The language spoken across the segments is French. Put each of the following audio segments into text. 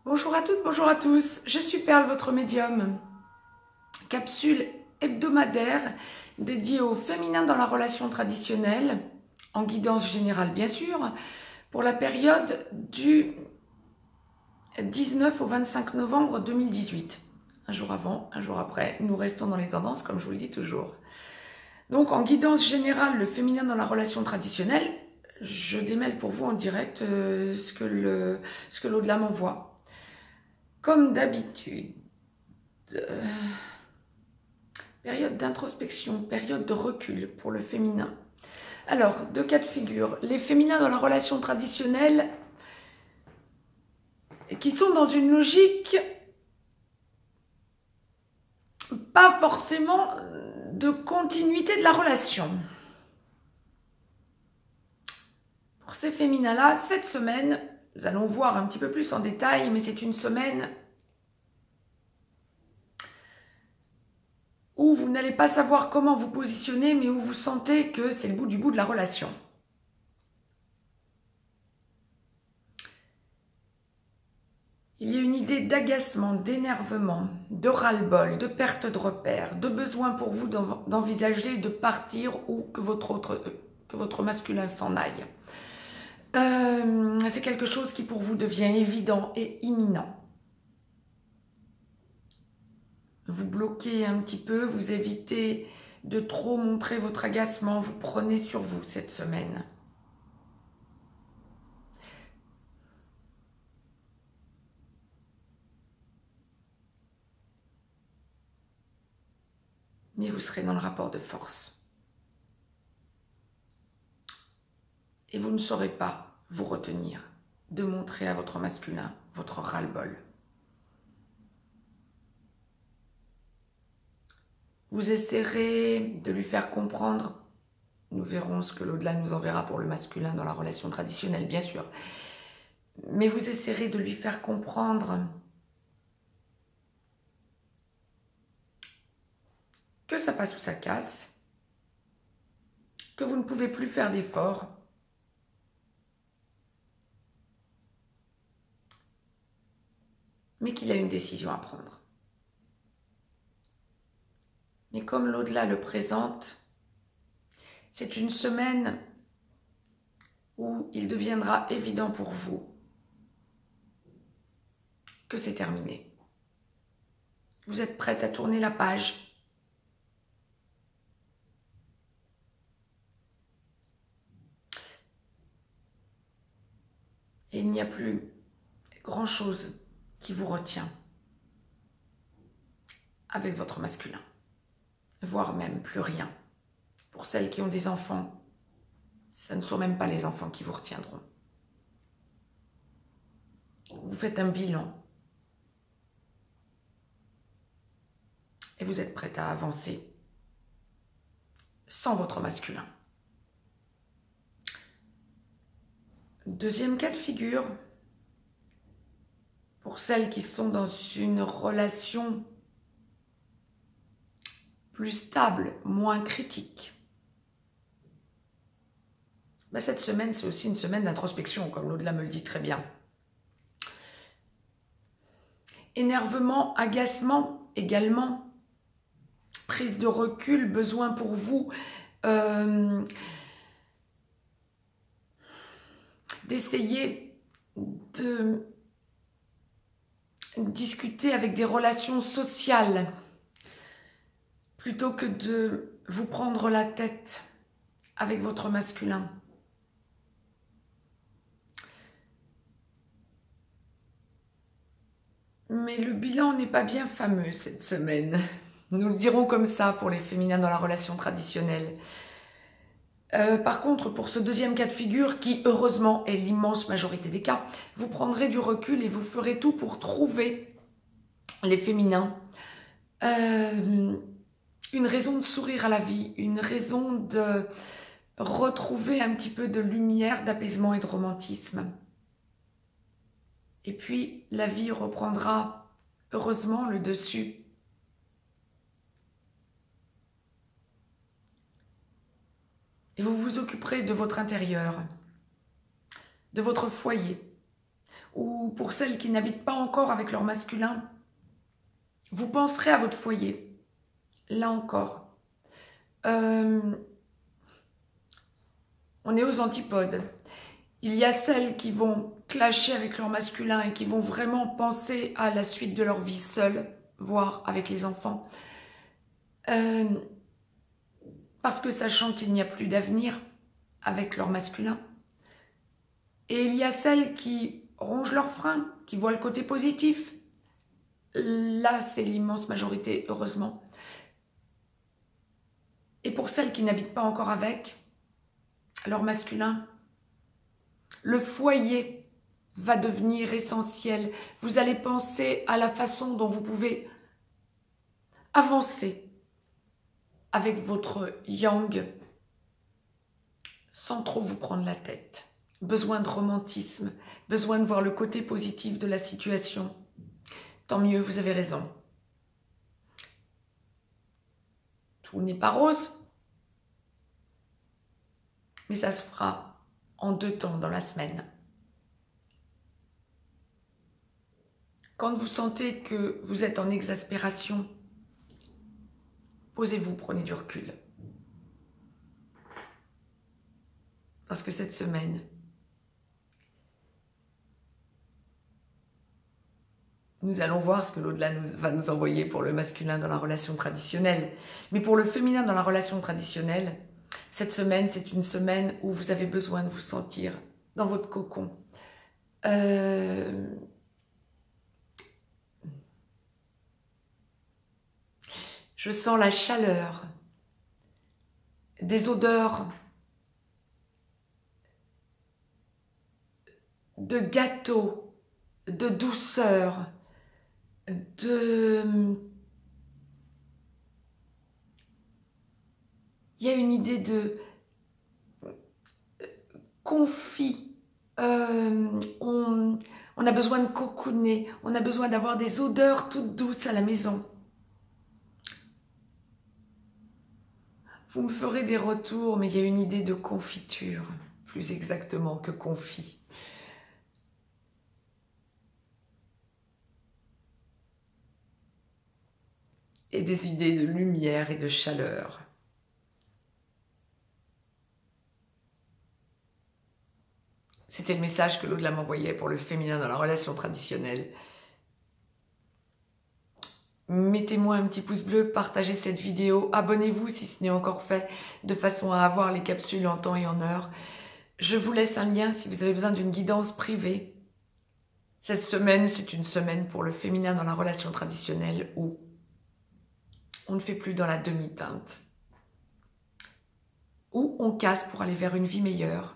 Bonjour à toutes, bonjour à tous, je suis Perle, votre médium. Capsule hebdomadaire dédiée au féminin dans la relation traditionnelle, en guidance générale bien sûr, pour la période du 19 au 25 novembre 2018. Un jour avant, un jour après, nous restons dans les tendances comme je vous le dis toujours. Donc en guidance générale, le féminin dans la relation traditionnelle, je démêle pour vous en direct ce que l'au-delà m'envoie. Comme d'habitude, période d'introspection, période de recul pour le féminin. Alors, deux cas de figure. Les féminins dans la relation traditionnelle qui sont dans une logique pas forcément de continuité de la relation. Pour ces féminins-là, cette semaine, nous allons voir un petit peu plus en détail, mais c'est une semaine où vous n'allez pas savoir comment vous positionner, mais où vous sentez que c'est le bout du bout de la relation. Il y a une idée d'agacement, d'énervement, de ras-le-bol, de perte de repère, de besoin pour vous d'envisager de partir ou que votre masculin s'en aille. C'est quelque chose qui pour vous devient évident et imminent. Vous bloquez un petit peu, vous évitez de trop montrer votre agacement, vous prenez sur vous cette semaine. Mais vous serez dans le rapport de force. Et vous ne saurez pas vous retenir de montrer à votre masculin votre ras-le-bol. Vous essaierez de lui faire comprendre, nous verrons ce que l'au-delà nous enverra pour le masculin dans la relation traditionnelle, bien sûr, mais vous essaierez de lui faire comprendre que ça passe ou ça casse, que vous ne pouvez plus faire d'efforts, mais qu'il a une décision à prendre. Mais comme l'au-delà le présente, c'est une semaine où il deviendra évident pour vous que c'est terminé. Vous êtes prête à tourner la page. Et il n'y a plus grand-chose qui vous retient avec votre masculin, voire même plus rien. Pour celles qui ont des enfants, ce ne sont même pas les enfants qui vous retiendront. Vous faites un bilan et vous êtes prête à avancer sans votre masculin. Deuxième cas de figure, pour celles qui sont dans une relation plus stable, moins critique. Cette semaine, c'est aussi une semaine d'introspection, comme l'au-delà me le dit très bien. Énervement, agacement également, prise de recul, besoin pour vous d'essayer de discuter avec des relations sociales plutôt que de vous prendre la tête avec votre masculin. Mais le bilan n'est pas bien fameux cette semaine. Nous le dirons comme ça pour les féminins dans la relation traditionnelle. Par contre, pour ce deuxième cas de figure, qui heureusement est l'immense majorité des cas, vous prendrez du recul et vous ferez tout pour trouver, les féminins, une raison de sourire à la vie, une raison de retrouver un petit peu de lumière, d'apaisement et de romantisme. Et puis, la vie reprendra, heureusement, le dessus. Et vous vous occuperez de votre intérieur, de votre foyer, ou pour celles qui n'habitent pas encore avec leur masculin, vous penserez à votre foyer. Là encore, on est aux antipodes. Il y a celles qui vont clasher avec leur masculin et qui vont vraiment penser à la suite de leur vie seule, voire avec les enfants. Parce que sachant qu'il n'y a plus d'avenir avec leur masculin. Et il y a celles qui rongent leurs freins, qui voient le côté positif. Là, c'est l'immense majorité, heureusement. Et pour celles qui n'habitent pas encore avec leur masculin, le foyer va devenir essentiel. Vous allez penser à la façon dont vous pouvez avancer avec votre yang sans trop vous prendre la tête. Besoin de romantisme, besoin de voir le côté positif de la situation. Tant mieux, vous avez raison. Tout n'est pas rose, mais ça se fera en 2 temps dans la semaine. Quand vous sentez que vous êtes en exaspération, posez-vous, prenez du recul. Parce que cette semaine, nous allons voir ce que l'au-delà va nous envoyer pour le masculin dans la relation traditionnelle. Mais pour le féminin dans la relation traditionnelle, cette semaine, c'est une semaine où vous avez besoin de vous sentir dans votre cocon. Je sens la chaleur, des odeurs de gâteau, de douceur, il y a une idée de confit. On a besoin de cocooner, on a besoin d'avoir des odeurs toutes douces à la maison. Vous me ferez des retours, mais il y a une idée de confiture, plus exactement que confit. Et des idées de lumière et de chaleur. C'était le message que l'au-delà m'envoyait pour le féminin dans la relation traditionnelle. Mettez-moi un petit pouce bleu, partagez cette vidéo, abonnez-vous si ce n'est encore fait, de façon à avoir les capsules en temps et en heure. Je vous laisse un lien si vous avez besoin d'une guidance privée. Cette semaine, c'est une semaine pour le féminin dans la relation traditionnelle où on ne fait plus dans la demi-teinte, où on casse pour aller vers une vie meilleure,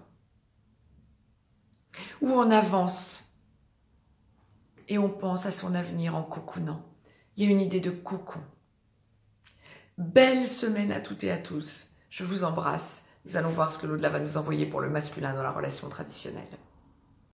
où on avance et on pense à son avenir en cocoonant. Il y a une idée de cocon. Belle semaine à toutes et à tous. Je vous embrasse. Nous allons voir ce que l'au-delà va nous envoyer pour le masculin dans la relation traditionnelle.